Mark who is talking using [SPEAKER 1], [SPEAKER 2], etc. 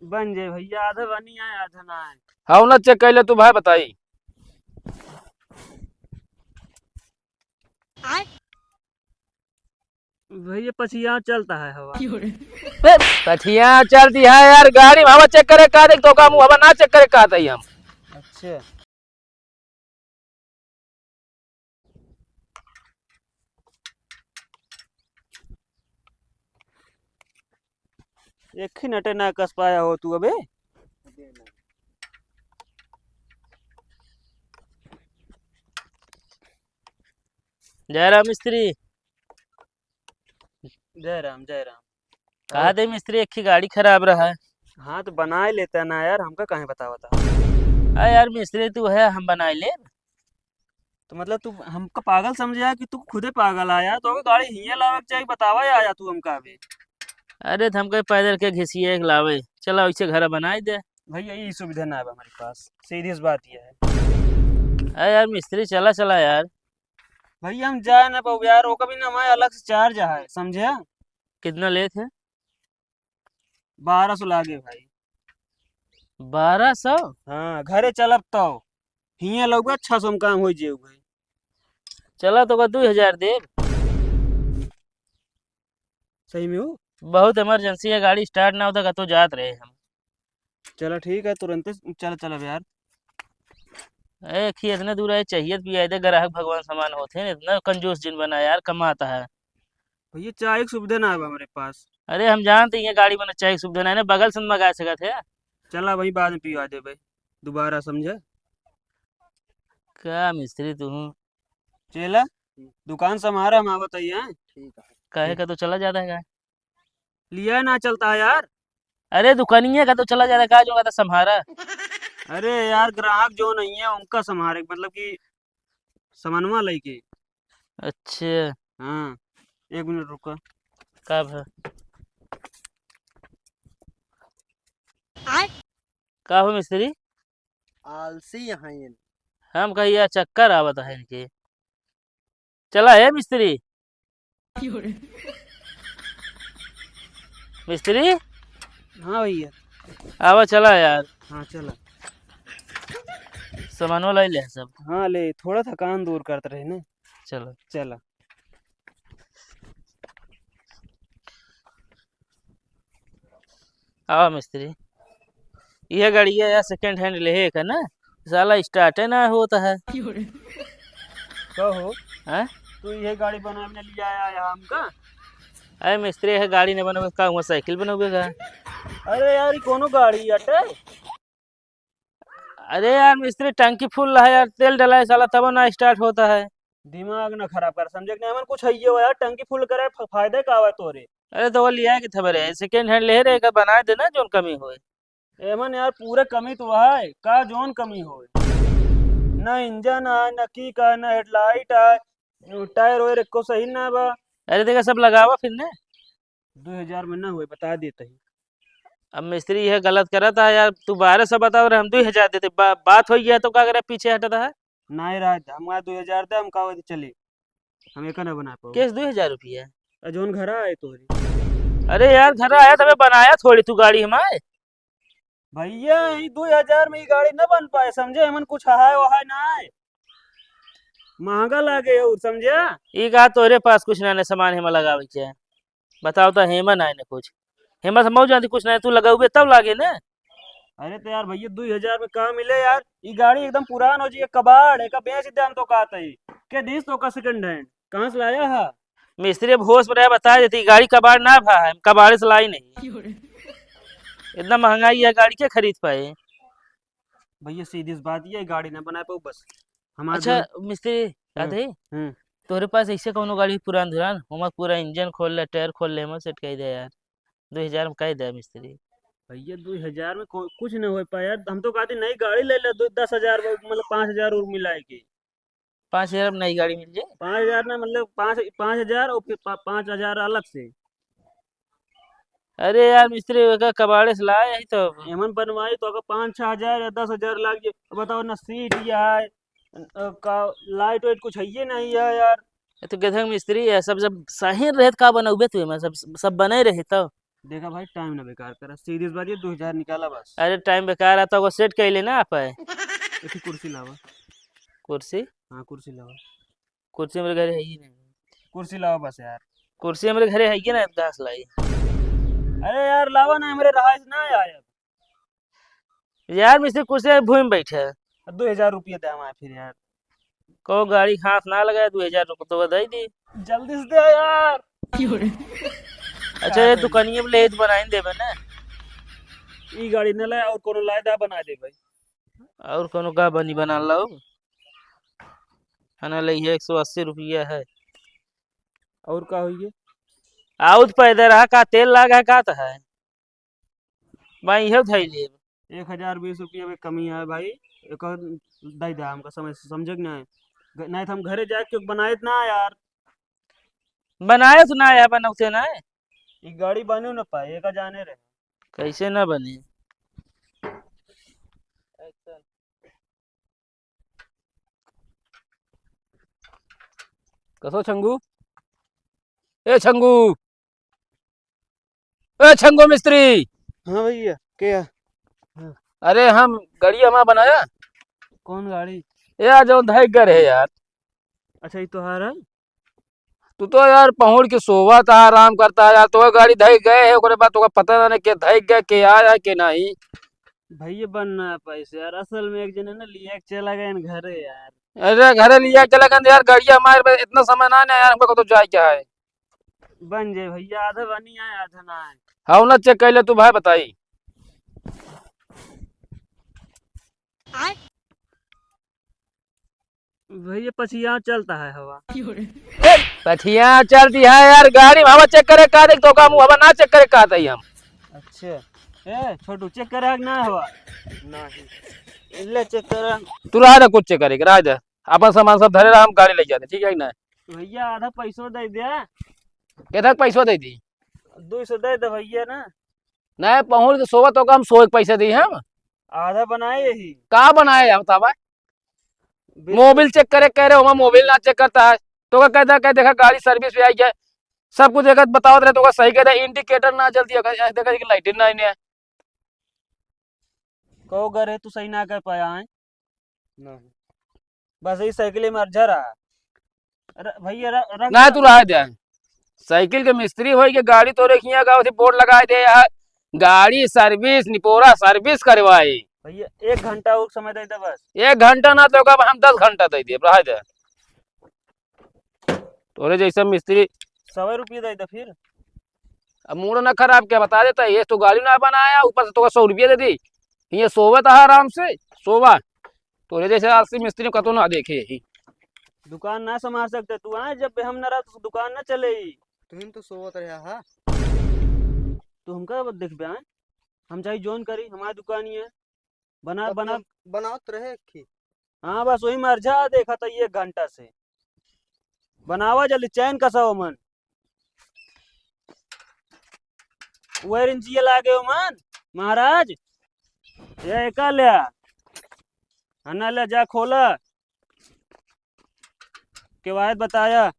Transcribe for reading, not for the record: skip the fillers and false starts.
[SPEAKER 1] बन जाए भैया, आधा बनी आए आधा ना आए।
[SPEAKER 2] हाँ ना, चेक कर ले तू भाई बताई।
[SPEAKER 1] भैया पछिया चलता है हवा।
[SPEAKER 2] पठिया चलती है यार, गाड़ी में हवा चेक करे का देख तो का मुंह हवा ना चेक करे का तई हम।
[SPEAKER 1] अच्छा, एक ही नटे ना कस पाया हो तू अबे।
[SPEAKER 2] जय राम मिस्त्री।
[SPEAKER 1] जय राम जय राम।
[SPEAKER 2] कहा
[SPEAKER 1] और
[SPEAKER 2] दे मिस्त्री, एक ही गाड़ी खराब रहा है।
[SPEAKER 1] हाँ तो बना ही लेते हैं ना यार, हमका कहीं बतावा था।
[SPEAKER 2] अरे यार मिस्त्री तू है, हम बनाए ले।
[SPEAKER 1] तो मतलब तू हमका पागल समझा कि तू खुदे पागल आया तो गाड़ी हिया लावे के चाहिए, बतावा या आया तू हमका अभी।
[SPEAKER 2] अरे तो हमको पैदल के घिसिए एक लावे, चला वैसे घर बनाई दे।
[SPEAKER 1] भैया ये सुविधा ना है हमारे पास, सीधी सी बात ये है।
[SPEAKER 2] अरे यार मिस्त्री चला चला यार।
[SPEAKER 1] भैया हम जा ना पाओ यार, वो कभी ना हमारे अलग से चार्ज है समझे।
[SPEAKER 2] कितना ले थे?
[SPEAKER 1] 1200 लागे भाई।
[SPEAKER 2] 1200?
[SPEAKER 1] हाँ घरे चलब तो हिया लोग 600 में काम हो जाए भाई।
[SPEAKER 2] चला तो का 2000 दे।
[SPEAKER 1] सही में हो।
[SPEAKER 2] बहुत इमरजेंसी है, गाड़ी स्टार्ट ना होता का तो जात रहे हम।
[SPEAKER 1] चलो ठीक है, तुरंत चल चल अब यार।
[SPEAKER 2] एक ही इतने दूर है, चाहिए भी आए थे, ग्राहक भगवान समान होते हैं, इतना कंजूस जिन बना यार, कमाता है।
[SPEAKER 1] भैया चाय की सुविधा ना है हमारे पास।
[SPEAKER 2] अरे हम जानते हैं ये गाड़ी बना चाहिए, सुविधा नहीं ना, बगल से मंगा सका थे।
[SPEAKER 1] चला वही बाद में पिवा दे भाई, दोबारा समझे।
[SPEAKER 2] क्या मिस्त्री तू?
[SPEAKER 1] चला दुकान से हमारा हम बताइए हैं? ठीक है।
[SPEAKER 2] कहे
[SPEAKER 1] ठीक।
[SPEAKER 2] का तो चला जाता है।
[SPEAKER 1] लिया ना चलता है यार।
[SPEAKER 2] अरे दुकानिया का तो चला जाता है, कहा जो का था सम्हारा।
[SPEAKER 1] अरे यार ग्राहक जो नहीं है उनका संभारे मतलब कि सामानवा लेके।
[SPEAKER 2] अच्छा।
[SPEAKER 1] हाँ, 1 मिनट रुको।
[SPEAKER 2] कब है? का हो मिस्त्री?
[SPEAKER 1] आलसी यहाँ ये।
[SPEAKER 2] हम कही यार चक्कर आवत है इनके। चला है मिस्त्री। मिस्त्री
[SPEAKER 1] हाँ भैया।
[SPEAKER 2] आवा चला यार।
[SPEAKER 1] हाँ चला।
[SPEAKER 2] सामान वाला ले सब।
[SPEAKER 1] हाँ ले, थोड़ा थकान दूर करते रहे ना।
[SPEAKER 2] चलो।
[SPEAKER 1] चला।
[SPEAKER 2] आवा मिस्त्री। यह गाड़ी है यार, सेकंड हैंड ले का ना, साला स्टार्ट है ना होता है।
[SPEAKER 1] कहो,
[SPEAKER 2] हैं?
[SPEAKER 1] तू ये गाड़ी बनाने लिया आया है हमका।
[SPEAKER 2] अरे मिस्त्री है, गाड़ी नहीं बनोगे का हुआ, साइकिल बनोगे का?
[SPEAKER 1] अरे यार ये कोनो गाड़ी अटे।
[SPEAKER 2] अरे यार मिस्त्री टंकी फुल है यार, तेल डला है साला तब ना स्टार्ट होता है।
[SPEAKER 1] दिमाग ना खराब कर, समझे कि नहीं, हमन कुछ है ये हो यार, टंकी फुल करे फायदे का हुआ तोरे।
[SPEAKER 2] अरे तो वो लिया कि खबर है, सेकंड हैंड ले रहे का, बना देना जो कमी हो।
[SPEAKER 1] एमन यार पूरे कमी तो है का, जोन कमी हो। ना इंजन है ना की का, ना हेडलाइट है, टायर वायर एको सही ना बा।
[SPEAKER 2] अरे देखा सब लगावा फिर ने।
[SPEAKER 1] 2000 में ना हुए बता देते ही।
[SPEAKER 2] अब मिस्त्री यह गलत करा था यार, तू 1200 बताओ रहे, हम 2000 देते, बात हो गया तो क्या करे, पीछे हटा है।
[SPEAKER 1] ना ही रहा हमारा 2000 दे, हम कहा चले, हम एक ना बना पाओ।
[SPEAKER 2] केस 2000 रुपया?
[SPEAKER 1] जोन घर आए तोरी।
[SPEAKER 2] अरे यार घर आया तो मैं बनाया थोड़ी तू गाड़ी हमारे।
[SPEAKER 1] भैया ये 2000 में ये गाड़ी न बन पाए समझे, हमन कुछ है वहा ना है, महंगा लागे और समझे।
[SPEAKER 2] ये कहा तोरे पास कुछ ना सामान हेमा लगावे के है। बताओ तो हेमा ना है कुछ। हेमा समझ जानती कुछ नहीं, तू लगा हुए तब लागे ना।
[SPEAKER 1] अरे तो यार भैया 2000 में कहाँ मिले यार, ये गाड़ी एकदम पुरान हो जाए, कबाड़ है का बेच दे हम तो कहते ही के दिस तो का सेकंड हैंड कहाँ से लाया है।
[SPEAKER 2] मिस्त्री अब होश में रहे बता देती, गाड़ी कबाड़ ना भा है, कबाड़े से लाई नहीं। इतना महंगाई है, गाड़ी क्या खरीद पाए।
[SPEAKER 1] भैया सीधी सी बात ये है, गाड़ी ना बना पाओ बस हमारे
[SPEAKER 2] अच्छा
[SPEAKER 1] दो।
[SPEAKER 2] मिस्त्री, याद है
[SPEAKER 1] हम्म।
[SPEAKER 2] तोरे पास ऐसे कौनो गाड़ी पुरान धुरान हम पूरा इंजन खोल ले, टायर खोल ले, हम सेट कह दे यार। 2000 में कह दे मिस्त्री।
[SPEAKER 1] भैया 2000 में कुछ नहीं हो पाया यार, हम तो कहते नई गाड़ी ले ले, 10,000 मतलब 5,000 और मिलाएगी।
[SPEAKER 2] 5000 में नई गाड़ी मिल जाए।
[SPEAKER 1] 5,000 ना मतलब 5,000 और फिर 5,000 अलग से।
[SPEAKER 2] अरे यार मिस्त्री का कबाड़े से लाए यही तो।
[SPEAKER 1] एमन बनवाई तो अगर 5-6 हजार या 10,000 लाग जाए, बताओ ना सीट या है का, लाइट वाइट कुछ है ये नहीं है यार।
[SPEAKER 2] ये तो गधक मिस्त्री है, सब सब सही रहे का बनौबे तू में सब सब बने रहे तो।
[SPEAKER 1] देखा भाई, टाइम ना बेकार करा, सीधी बात ये 2000 निकाला बस।
[SPEAKER 2] अरे टाइम बेकार आता वो सेट कर लेना आप है।
[SPEAKER 1] एक ही कुर्सी लावा।
[SPEAKER 2] कुर्सी
[SPEAKER 1] हाँ कुर्सी लावा।
[SPEAKER 2] कुर्सी मेरे घर है ही नहीं।
[SPEAKER 1] कुर्सी लावा बस यार।
[SPEAKER 2] कुर्सी मेरे घर है ही ना, दास लाई।
[SPEAKER 1] अरे यार लावा ना, मेरे रहा ना आया।
[SPEAKER 2] यार मिस्त्री कुर्सी भूमि बैठे है।
[SPEAKER 1] 2000 रुपये दे हमारे फिर यार।
[SPEAKER 2] को गाड़ी हाथ ना लगाए 2000 रुपये तो बधाई दी।
[SPEAKER 1] जल्दी से दे यार।
[SPEAKER 2] अच्छा ये दुकानिए में ले बनाई देवे ना।
[SPEAKER 1] ई गाड़ी न लाए और कोनो लाए दा बना दे भाई।
[SPEAKER 2] और कोनो का बनी बना लो। खाना लइहे 180 रुपया है।
[SPEAKER 1] और का हुई है?
[SPEAKER 2] आउत पैदल रहा का तेल लगा का तो है। भाई ये थई ले।
[SPEAKER 1] 1020 रुपये में कमी है भाई। एक और दे दे हमका, समझ ना है। नहीं तो हम घरे जाए क्यों बनाए ना यार।
[SPEAKER 2] बनाए तो ना है बनौते ना है।
[SPEAKER 1] ई गाड़ी बनो ना पाए का जाने रहे।
[SPEAKER 2] कैसे ना बने।
[SPEAKER 3] कसो छंगू? ए छंगू, ए छंगू मिस्त्री।
[SPEAKER 1] हाँ भैया क्या?
[SPEAKER 3] अरे हम गाड़ी हमारा बनाया।
[SPEAKER 1] कौन गाड़ी?
[SPEAKER 3] यार जो धैक गए है यार।
[SPEAKER 1] अच्छा ये तोहार है?
[SPEAKER 3] तू तो यार पहुंच के सोवा था, आराम करता है यार। तो गाड़ी धैक गए है, ओकरे बाद तो पता नहीं के धैक गए के आया के नहीं।
[SPEAKER 1] भैया बनना है पैसे यार, असल में एक जने ना लिया के चला गए न घरे यार।
[SPEAKER 3] अरे घरे लिया चला गया यार, गाड़ी हमारे पास इतना समय ना है यार, हमको तो जाए क्या है।
[SPEAKER 1] बन जाए भैया, आधा बनी है आधा ना है।
[SPEAKER 3] हाँ ना चेक कर ले तू भाई, बताई।
[SPEAKER 1] भैया पछिया चलता है हवा।
[SPEAKER 3] पछिया चलती है यार, गाड़ी में हवा चेक करे का देख तो का मुंह हवा ना चेक करे का तई हम।
[SPEAKER 1] अच्छा ए छोटू चेक करे ना हवा। नहीं ले चेक कर।
[SPEAKER 3] तू रहा ना कुछ चेक करे रहा दे। अपन सामान सब धरे रहा, हम गाड़ी ले जाते ठीक है ना।
[SPEAKER 1] भैया आधा पैसों दे दिया।
[SPEAKER 3] कितना पैसा दे दी?
[SPEAKER 1] 200 दे दे भैया ना।
[SPEAKER 3] नहीं पहुंच के सोवा तो हम 100 पैसे दी हम।
[SPEAKER 1] आधा बनाए यही।
[SPEAKER 3] का बनाए हम बतावा। मोबिल चेक करे कह रहे हो, मोबिल ना चेक करता है तो का कहता है देखा गाड़ी सर्विस पे आई है, सब कुछ देखा बताओ रहे तो का सही कहता है। इंडिकेटर ना जल्दी देखा लाइट ना इन्हें।
[SPEAKER 1] कहो करे तू सही ना कर पाया है। नहीं बस यही साइकिल में अर्झा रहा। भैया रख
[SPEAKER 3] ना तू रहा दे। साइकिल के मिस्त्री हो के गाड़ी तो रखिए का बोर्ड लगाए दे यार। गाड़ी सर्विस निपोरा सर्विस करवाई।
[SPEAKER 1] भैया 1 घंटा और समय दे दे बस।
[SPEAKER 3] 1 घंटा ना तो हम 10 घंटा दे दिए रहा दे। तोरे जैसा मिस्त्री
[SPEAKER 1] 100 रुपये दे दे फिर।
[SPEAKER 3] अब मूड ना खराब क्या बता देता है, ये तो गाड़ी ना बनाया ऊपर से तो 100 रुपये दे दी। ये सोवा था आराम से सोवा। तोरे जैसे आलसी मिस्त्री कतो ना देखे ही।
[SPEAKER 1] दुकान ना संभाल सकते तू है, जब हम ना रहा तो दुकान ना चले।
[SPEAKER 4] तुम तो सोवत रहा हा।
[SPEAKER 1] तो हमका देख बे हम चाहे जोन करी, हमारी दुकान ही है। बना बना
[SPEAKER 4] बनावत रहे की।
[SPEAKER 1] हाँ बस वही मर्जा देखा था 1 घंटा से। बनावा जल्दी चैन कसा हो मन। वह इंचिया लागे हो मन महाराज। ये का लिया हना ले जा खोला के वायद बताया।